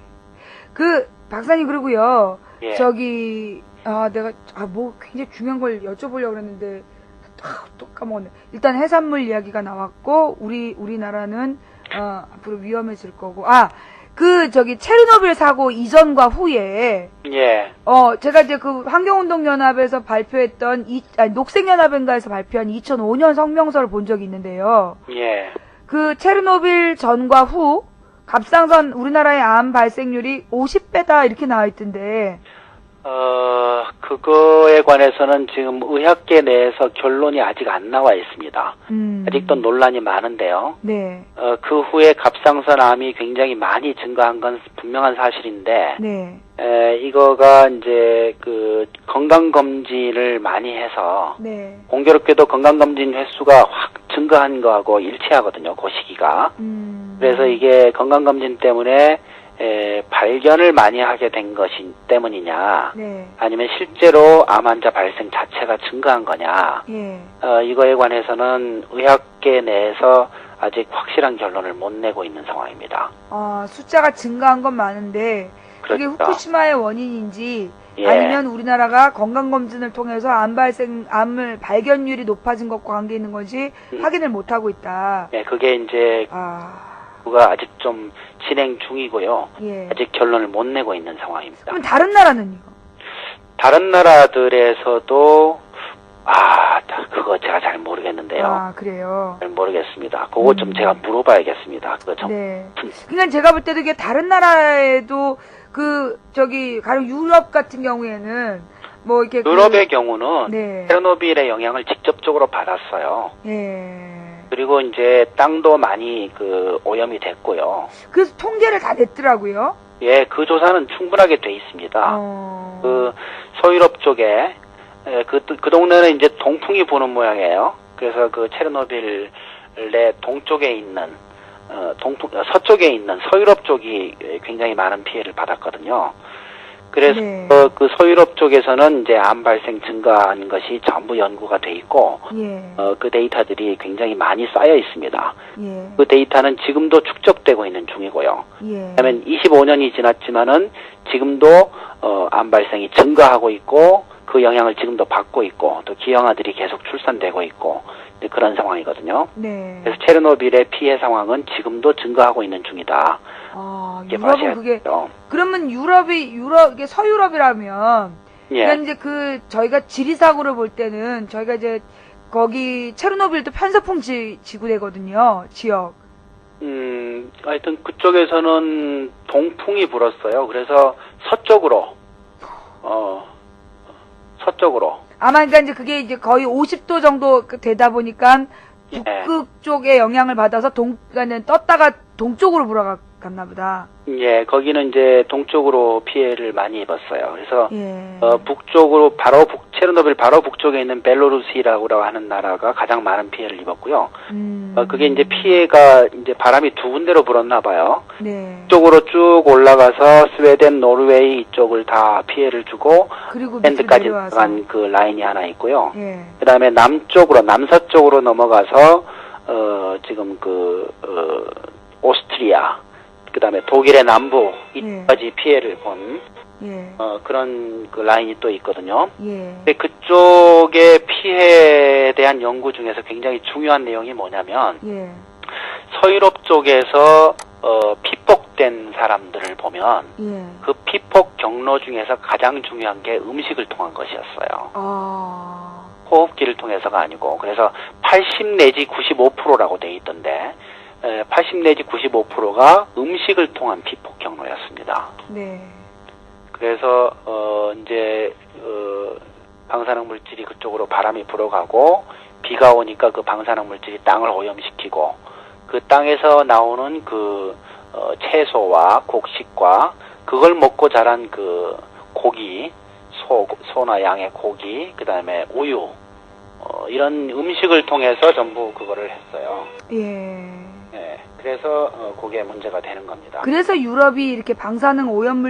박사님 그리고요. 예. 내가 굉장히 중요한 걸 여쭤보려고 그랬는데 또 까먹었네. 일단 해산물 이야기가 나왔고 우리나라는 앞으로 위험해질 거고 체르노빌 사고 이전과 후에 예. 제가 이제 그 환경운동연합에서 발표했던 녹색연합인가에서 발표한 2005년 성명서를 본 적이 있는데요. 예. 그 체르노빌 전과 후 갑상선 우리나라의 암 발생률이 50배다 이렇게 나와 있던데. 그거에 관해서는 지금 의학계 내에서 결론이 아직 안 나와 있습니다. 아직도 논란이 많은데요. 네. 그 후에 갑상선 암이 굉장히 많이 증가한 건 분명한 사실인데, 네. 이거가 이제 그 건강검진을 많이 해서, 네. 공교롭게도 건강검진 횟수가 확 증가한 거하고 일치하거든요, 그 시기가. 그래서 이게 건강검진 때문에 발견을 많이 하게 된 것이 때문이냐, 네. 아니면 실제로 암 환자 발생 자체가 증가한 거냐, 예. 이거에 관해서는 의학계 내에서 아직 확실한 결론을 못 내고 있는 상황입니다. 숫자가 증가한 건 많은데 그게 그렇죠. 후쿠시마의 원인인지 예. 아니면 우리나라가 건강검진을 통해서 암을 발견율이 높아진 것과 관계 있는 건지 확인을 못하고 있다. 예, 그게 이제 아, 그가 아직 좀 진행 중이고요. 예. 아직 결론을 못 내고 있는 상황입니다. 그럼 다른 나라는요? 다른 나라들에서도 그거 제가 잘 모르겠는데요. 아, 그래요. 잘 모르겠습니다. 그거 좀 제가 물어봐야겠습니다. 그거 좀. 네. 그러니까 제가 볼 때도 이게 다른 나라에도 가령 유럽 같은 경우에는 뭐 이렇게 유럽의 경우는 네. 체르노빌의 영향을 직접적으로 받았어요. 예. 그리고 이제 땅도 많이 오염이 됐고요. 그래서 통계를 다 냈더라고요. 예, 그 조사는 충분하게 돼 있습니다. 그 서유럽 쪽에 그 동네는 이제 동풍이 부는 모양이에요. 그래서 그 체르노빌의 동쪽에 있는 서쪽에 있는 서유럽 쪽이 굉장히 많은 피해를 받았거든요. 그래서 네. 그 서유럽 쪽에서는 이제 암 발생 증가한 것이 전부 연구가 돼 있고 예. 그 데이터들이 굉장히 많이 쌓여 있습니다. 예. 그 데이터는 지금도 축적되고 있는 중이고요. 예. 그다음에 25년이 지났지만은 지금도 암 발생이 증가하고 있고 그 영향을 지금도 받고 있고 또 기형아들이 계속 출산되고 있고 그런 상황이거든요. 네. 그래서 체르노빌의 피해 상황은 지금도 증가하고 있는 중이다. 아, 이렇게 유럽은 봐셔야 그게 돼요. 그러면 이게 서유럽이라면 예. 그러니까 이제 저희가 지리상으로 볼 때는 저희가 이제 거기 체르노빌도 편서풍 지구대거든요. 지역. 하여튼 그쪽에서는 동풍이 불었어요. 그래서 서쪽으로 아마 그러니까 이제 그게 이제 거의 50도 정도 되다 보니까 예. 북극 쪽에 영향을 받아서 그러니까 떴다가 동쪽으로 불어갔나 보다. 예, 거기는 이제 동쪽으로 피해를 많이 입었어요. 그래서 예. 북쪽으로 체르노빌 바로 북쪽에 있는 벨로루시라고 하는 나라가 가장 많은 피해를 입었고요. 그게 이제 피해가 이제 바람이 두 군데로 불었나 봐요. 네. 이쪽으로 쭉 올라가서 스웨덴, 노르웨이 이쪽을 다 피해를 주고 그리고 핀란드까지 밑으로 내려와서. 들어간 그 라인이 하나 있고요. 예. 그다음에 남서쪽으로 넘어가서 지금 오스트리아, 그다음에 독일의 남부 이까지 피해를 본 예. 그런 그 라인이 또 있거든요. 예. 근데 그쪽의 피해에 대한 연구 중에서 굉장히 중요한 내용이 뭐냐면 예. 서유럽 쪽에서 피폭된 사람들을 보면 예. 그 피폭 경로 중에서 가장 중요한 게 음식을 통한 것이었어요. 아. 호흡기를 통해서가 아니고 그래서 80 내지 95%라고 돼 있던데 80 내지 95%가 음식을 통한 피폭 경로였습니다. 네. 그래서 이제 방사능 물질이 그쪽으로 바람이 불어가고 비가 오니까 그 방사능 물질이 땅을 오염시키고 그 땅에서 나오는 채소와 곡식과 그걸 먹고 자란 그 고기, 소나 양의 고기, 그 다음에 우유 이런 음식을 통해서 전부 그거를 했어요. 예. 네, 그래서 그게 문제가 되는 겁니다. 그래서 유럽이 이렇게 방사능 오염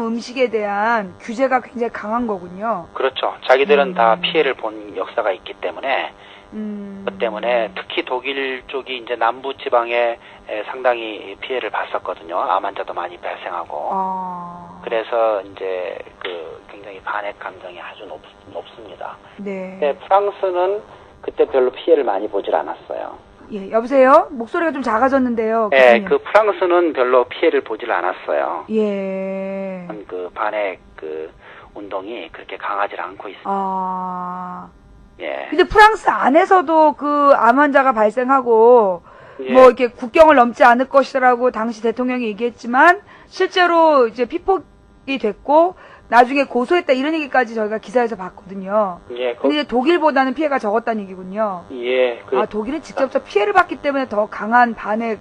음식에 대한 규제가 굉장히 강한 거군요. 그렇죠. 자기들은 다 피해를 본 역사가 있기 때문에 그 때문에 특히 독일 쪽이 이제 남부 지방에 상당히 피해를 봤었거든요. 암 환자도 많이 발생하고. 그래서 이제 굉장히 반핵 감정이 아주 높습니다. 네. 근데 프랑스는 그때 별로 피해를 많이 보질 않았어요. 예, 여보세요? 목소리가 좀 작아졌는데요. 네, 교수님. 프랑스는 별로 피해를 보질 않았어요. 예. 반핵 운동이 그렇게 강하지 않고 있습니다. 예. 근데 프랑스 안에서도 암 환자가 발생하고 예. 뭐 이렇게 국경을 넘지 않을 것이라고 당시 대통령이 얘기했지만 실제로 이제 피폭이 됐고 나중에 고소했다 이런 얘기까지 저희가 기사에서 봤거든요. 예. 근데 이제 독일보다는 피해가 적었다는 얘기군요. 예. 독일은 직접적 피해를 받기 때문에 더 강한 반핵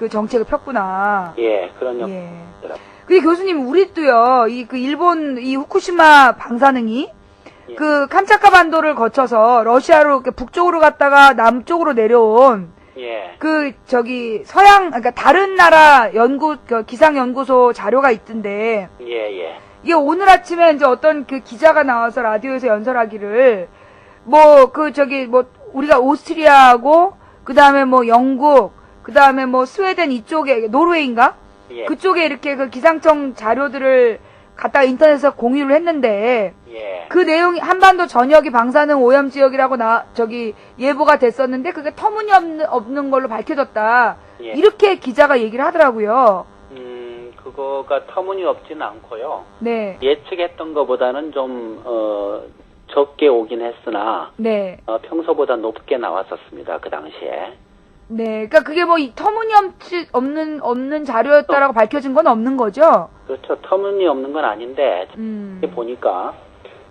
정책을 폈구나. 예, 그런 예. 근데 교수님 우리도요. 일본 후쿠시마 방사능이 예. 캄차카 반도를 거쳐서 러시아로 이렇게 북쪽으로 갔다가 남쪽으로 내려온 예. 그러니까 다른 나라 기상연구소 자료가 있던데 예. 이게 오늘 아침에 이제 어떤 기자가 나와서 라디오에서 연설하기를 우리가 오스트리아하고 그 다음에 영국 그 다음에 스웨덴 이쪽에 노르웨이인가? 예. 그쪽에 이렇게 기상청 자료들을 갖다가 인터넷에서 공유를 했는데 예. 그 내용이 한반도 전역이 방사능 오염 지역이라고 예보가 됐었는데 그게 터무니없는 걸로 밝혀졌다. 예. 이렇게 기자가 얘기를 하더라고요. 그거가 터무니없지는 않고요. 네. 예측했던 것보다는 좀 적게 오긴 했으나 네. 평소보다 높게 나왔었습니다. 그 당시에. 네. 그러니까 그게 뭐 없는 자료였다라고 밝혀진 건 없는 거죠? 그렇죠. 터무니없는 건 아닌데 보니까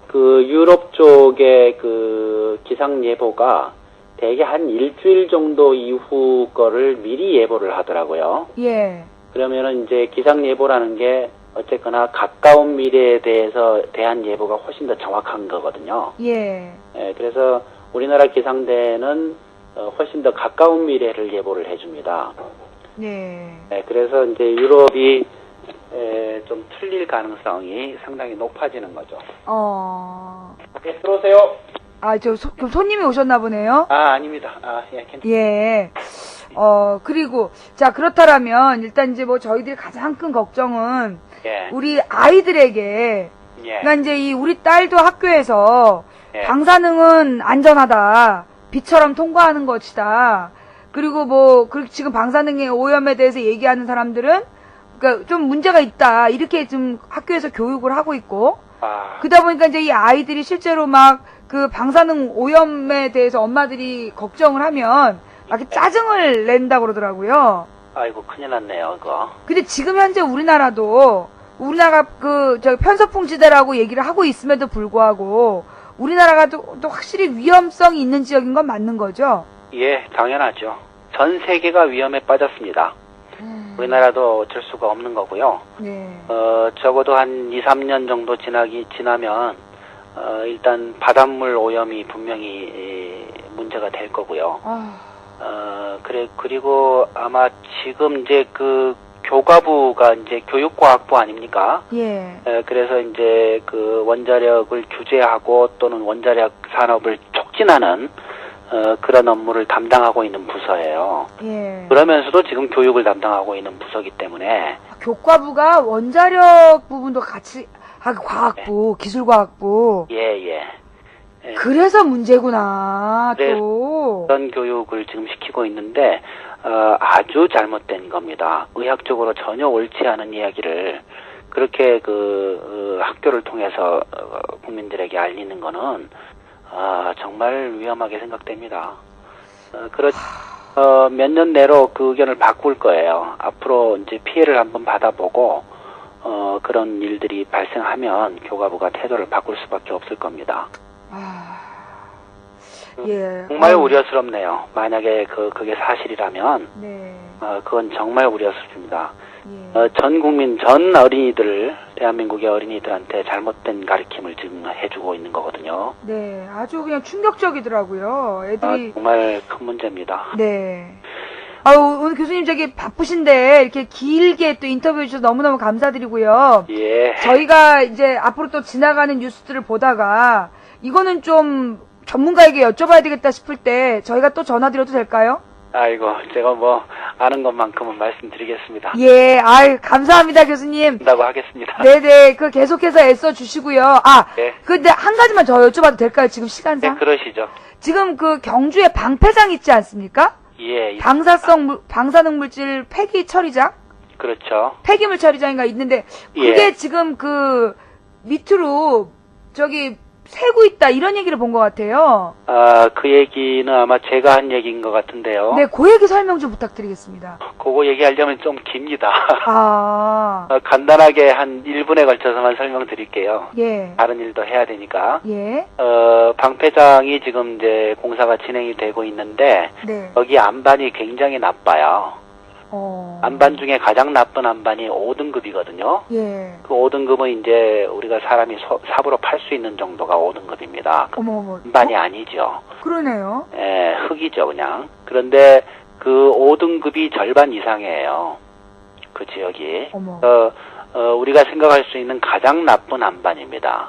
그 유럽 쪽의 그 기상 예보가 대개 한 일주일 정도 이후 거를 미리 예보를 하더라고요. 예. 그러면은 이제 기상 예보라는 게 어쨌거나 가까운 미래에 대한 예보가 훨씬 더 정확한 거거든요. 예. 예, 그래서 우리나라 기상대는 훨씬 더 가까운 미래를 예보를 해줍니다. 네. 예, 그래서 이제 유럽이 좀 틀릴 가능성이 상당히 높아지는 거죠. 네, 들어오세요. 손님이 오셨나 보네요. 아닙니다. 예, 괜찮습니다. 예. 그리고, 자, 그렇다면, 일단 이제 뭐 저희들이 가장 큰 걱정은, 예. 우리 아이들에게, 예. 그러니까 이제 우리 딸도 학교에서, 예. 방사능은 안전하다. 빛처럼 통과하는 것이다. 그리고 지금 방사능의 오염에 대해서 얘기하는 사람들은, 그러니까 좀 문제가 있다. 이렇게 좀 학교에서 교육을 하고 있고, 그러다 보니까 이제 이 아이들이 실제로 막 그 방사능 오염에 대해서 엄마들이 걱정을 하면 막 이렇게 짜증을 낸다고 그러더라고요. 아이고, 큰일 났네요, 그거. 근데 지금 현재 우리나라가 편서풍지대라고 얘기를 하고 있음에도 불구하고 우리나라가 또 확실히 위험성이 있는 지역인 건 맞는 거죠? 예, 당연하죠. 전 세계가 위험에 빠졌습니다. 우리나라도 어쩔 수가 없는 거고요. 네. 적어도 한 2, 3년 정도 지나면 일단 바닷물 오염이 분명히 문제가 될 거고요. 그리고 아마 지금 이제 그 교과부가 이제 교육과학부 아닙니까? 예. 그래서 이제 그 원자력을 규제하고 또는 원자력 산업을 촉진하는 그런 업무를 담당하고 있는 부서예요. 예. 그러면서도 지금 교육을 담당하고 있는 부서이기 때문에 교과부가 원자력 부분도 같이 과학부, 기술과학부. 예. 그래서 문제구나. 네, 또 그런 교육을 지금 시키고 있는데 아주 잘못된 겁니다. 의학적으로 전혀 옳지 않은 이야기를 그렇게 학교를 통해서 국민들에게 알리는 거는 정말 위험하게 생각됩니다. 몇 년 내로 그 의견을 바꿀 거예요. 앞으로 이제 피해를 한번 받아보고 그런 일들이 발생하면 교과부가 태도를 바꿀 수밖에 없을 겁니다. 예. 정말 우려스럽네요. 만약에 그게 사실이라면 네. 그건 정말 우려스럽습니다. 예. 전 대한민국의 어린이들한테 잘못된 가르침을 지금 해주고 있는 거거든요. 네, 아주 그냥 충격적이더라고요. 애들이. 정말 큰 문제입니다. 네. 오늘 교수님 바쁘신데 이렇게 길게 또 인터뷰해 주셔서 너무너무 감사드리고요. 예. 저희가 이제 앞으로 또 지나가는 뉴스들을 보다가 이거는 좀 전문가에게 여쭤봐야 되겠다 싶을 때 저희가 또 전화드려도 될까요? 아이고, 제가 아는 것만큼은 말씀드리겠습니다. 예, 감사합니다, 교수님. 한다고 하겠습니다. 네네, 계속해서 애써 주시고요. 네. 근데 한 가지만 더 여쭤봐도 될까요, 지금 시간상? 네, 그러시죠. 지금 경주에 방패장 있지 않습니까? 예. 방사능 물질 폐기 처리장? 그렇죠. 폐기물 처리장인가 있는데, 그게 예. 지금 밑으로, 새고 있다, 이런 얘기를 본 것 같아요. 그 얘기는 아마 제가 한 얘기인 것 같은데요. 네, 그 얘기 설명 좀 부탁드리겠습니다. 그거 얘기하려면 좀 깁니다. 간단하게 한 1분에 걸쳐서만 설명드릴게요. 예. 다른 일도 해야 되니까. 예. 방패장이 지금 이제 공사가 진행이 되고 있는데, 네. 여기 안반이 굉장히 나빠요. 안반 중에 가장 나쁜 안반이 5등급이거든요. 예. 그 5등급은 이제 우리가 사람이 삽으로 팔 수 있는 정도가 5등급입니다. 어머. 안반이 아니죠. 그러네요. 예, 흙이죠, 그냥. 그런데 그 5등급이 절반 이상이에요. 그 지역이. 어머. 우리가 생각할 수 있는 가장 나쁜 안반입니다.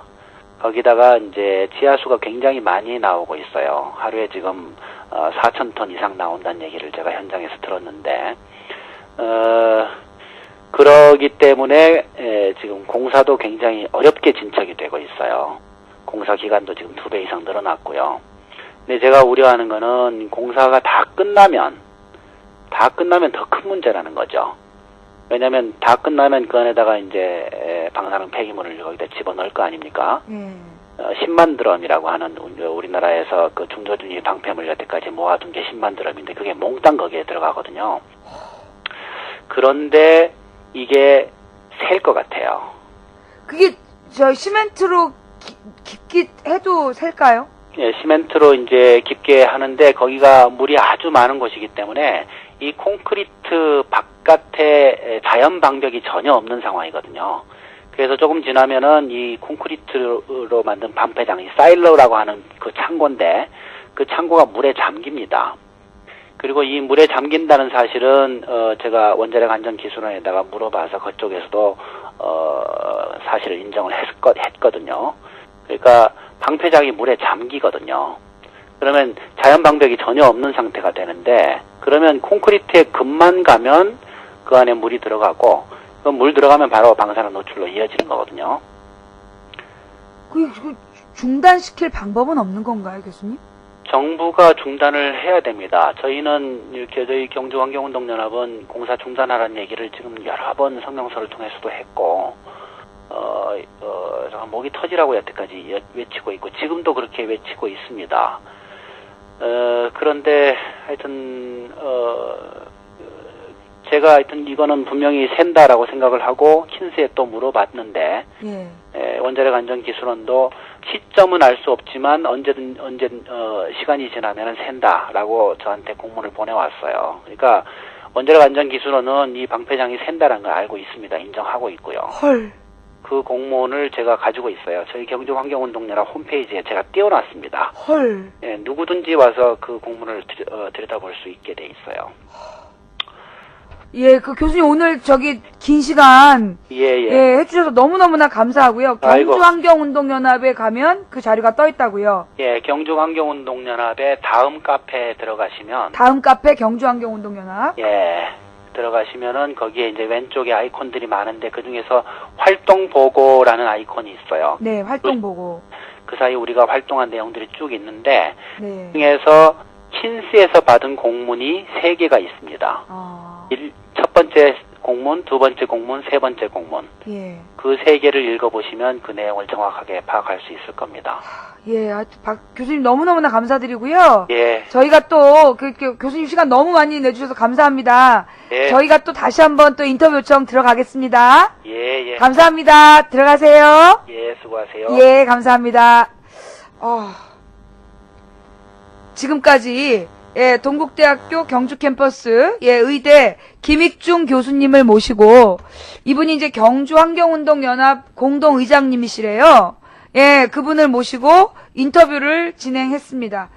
거기다가 이제 지하수가 굉장히 많이 나오고 있어요. 하루에 지금 4,000톤 이상 나온다는 얘기를 제가 현장에서 들었는데, 그러기 때문에 지금 공사도 굉장히 어렵게 진척이 되고 있어요. 공사 기간도 지금 2배 이상 늘어났고요. 근데 제가 우려하는 거는 공사가 다 끝나면 더 큰 문제라는 거죠. 왜냐면 다 끝나면 그 안에다가 이제 방사능 폐기물을 여기다 집어넣을 거 아닙니까? 10만 드럼이라고 하는 우리나라에서 그 중저준위 방패물 여태까지 모아둔 게 10만 드럼인데 그게 몽땅 거기에 들어가거든요. 그런데 이게 셀 것 같아요. 그게 저 시멘트로 깊게 해도 셀까요? 예, 시멘트로 이제 깊게 하는데 거기가 물이 아주 많은 곳이기 때문에 이 콘크리트 바깥에 자연 방벽이 전혀 없는 상황이거든요. 그래서 조금 지나면은 이 콘크리트로 만든 반폐장, 이 사일러라고 하는 그 창고인데 그 창고가 물에 잠깁니다. 그리고 이 물에 잠긴다는 사실은 제가 원자력 안전기술원에다가 물어봐서 그쪽에서도 사실을 인정을 했거든요. 그러니까 방패장이 물에 잠기거든요. 그러면 자연 방벽이 전혀 없는 상태가 되는데 그러면 콘크리트에 급만 가면 그 안에 물이 들어가고 그 물 들어가면 바로 방사능 노출로 이어지는 거거든요. 그 중단시킬 방법은 없는 건가요, 교수님? 정부가 중단을 해야 됩니다. 저희는 이렇게 저희 경주환경운동연합은 공사 중단하라는 얘기를 지금 여러 번 성명서를 통해서도 했고 목이 터지라고 여태까지 외치고 있고 지금도 그렇게 외치고 있습니다. 그런데 하여튼 제가 하여튼 이거는 분명히 샌다라고 생각을 하고 킨스에 또 물어봤는데 원자력 안전기술원도 시점은 알 수 없지만 언제 시간이 지나면 샌다라고 저한테 공문을 보내왔어요. 그러니까 원자력 안전기술원은 이 방패장이 샌다라는 걸 알고 있습니다. 인정하고 있고요. 헐. 그 공문을 제가 가지고 있어요. 저희 경주환경운동연합 홈페이지에 제가 띄워놨습니다. 헐. 예, 누구든지 와서 그 공문을 들여다볼 수 있게 돼 있어요. 예, 그 교수님 오늘 저기 긴 시간 해주셔서 너무너무나 감사하고요. 경주환경운동연합에 가면 그 자료가 떠 있다고요. 예, 경주환경운동연합의 다음 카페에 들어가시면 다음 카페 경주환경운동연합. 예, 들어가시면은 거기에 이제 왼쪽에 아이콘들이 많은데 그 중에서 활동보고라는 아이콘이 있어요. 네, 활동보고. 그 사이 우리가 활동한 내용들이 쭉 있는데 네. 그 중에서 킨스에서 받은 공문이 3개가 있습니다. 첫 번째 공문, 두 번째 공문, 세 번째 공문. 예. 그 3개를 읽어보시면 그 내용을 정확하게 파악할 수 있을 겁니다. 예, 박 교수님 너무너무나 감사드리고요. 예. 저희가 또 교수님 시간 너무 많이 내주셔서 감사합니다. 예. 저희가 또 다시 한번 또 인터뷰 요청 들어가겠습니다. 예, 예. 감사합니다. 들어가세요. 예, 수고하세요. 예, 감사합니다. 지금까지 동국대학교 경주 캠퍼스 의대 김익중 교수님을 모시고 이분이 이제 경주환경운동연합 공동의장님이시래요. 예, 그분을 모시고 인터뷰를 진행했습니다.